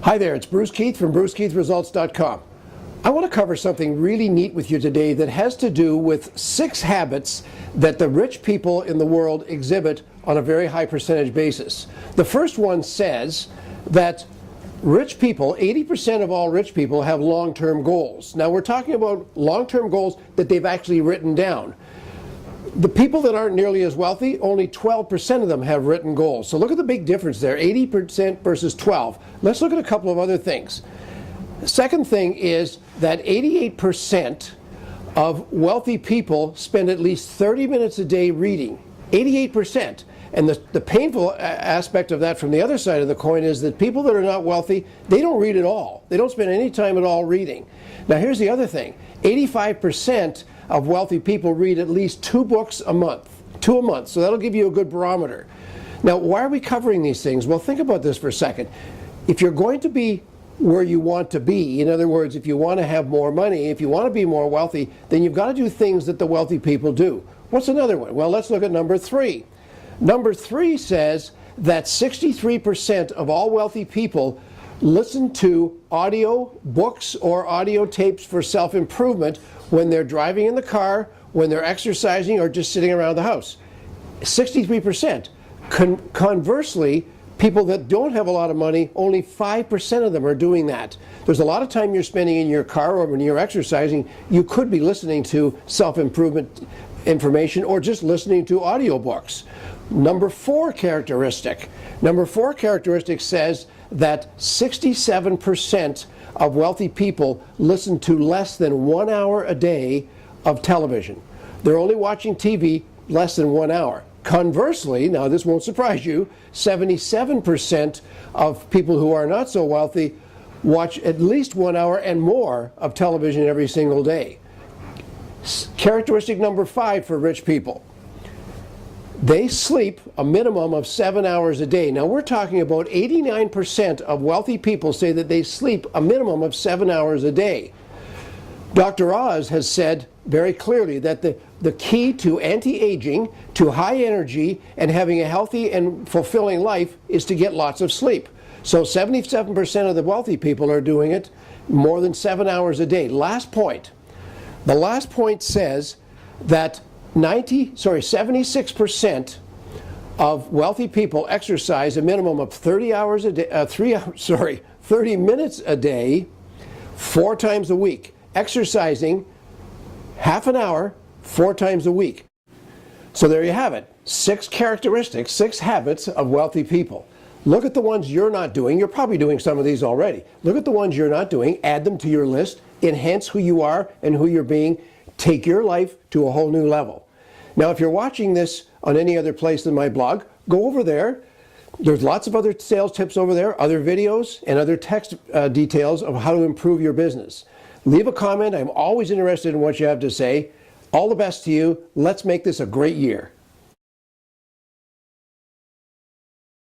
Hi there, it's Bruce Keith from BruceKeithResults.com. I want to cover something really neat with you today that has to do with 6 habits that the rich people in the world exhibit on a very high percentage basis. The first one says that rich people, 80% of all rich people have long-term goals. Now we're talking about long-term goals that they've actually written down. The people that aren't nearly as wealthy, only 12% of them have written goals. So look at the big difference there, 80% versus 12. Let's look at a couple of other things. The second thing is that 88% of wealthy people spend at least 30 minutes a day reading. 88%. And the painful aspect of that from the other side of the coin is that people that are not wealthy, they don't read at all. They don't spend any time at all reading. Now here's the other thing. 85% of wealthy people read at least 2 books a month. 2 a month. So that'll give you a good barometer. Now why are we covering these things? Well, think about this for a second. If you're going to be where you want to be, in other words, if you want to have more money, if you want to be more wealthy, then you've got to do things that the wealthy people do. What's another one? Well, let's look at number 3. Number 3 says that 63% of all wealthy people listen to audio books or audio tapes for self-improvement when they're driving in the car, when they're exercising, or just sitting around the house. 63%. Conversely, people that don't have a lot of money, only 5% of them are doing that. There's a lot of time you're spending in your car or when you're exercising. You could be listening to self-improvement information or just listening to audiobooks. Number 4 characteristic. Number 4 characteristic says that 67% of wealthy people listen to less than 1 hour a day of television. They're only watching TV less than 1 hour. Conversely, now this won't surprise you, 77% of people who are not so wealthy watch at least 1 hour and more of television every single day. Characteristic number 5 for rich people. They sleep a minimum of 7 hours a day. Now we're talking about 89% of wealthy people say that they sleep a minimum of 7 hours a day. Dr. Oz has said very clearly that the key to anti-aging, to high energy, and having a healthy and fulfilling life is to get lots of sleep. So 77% of the wealthy people are doing it more than 7 hours a day. Last point. The last point says that 76% of wealthy people exercise a minimum of 30 minutes a day, 4 times a week. Exercising half an hour, 4 times a week. So there you have it. 6 characteristics, 6 habits of wealthy people. Look at the ones you're not doing. You're probably doing some of these already. Look at the ones you're not doing. Add them to your list. Enhance who you are and who you're being. Take your life to a whole new level. Now, if you're watching this on any other place than my blog, go over there. There's lots of other sales tips over there, other videos, and other text details of how to improve your business. Leave a comment. I'm always interested in what you have to say. All the best to you. Let's make this a great year.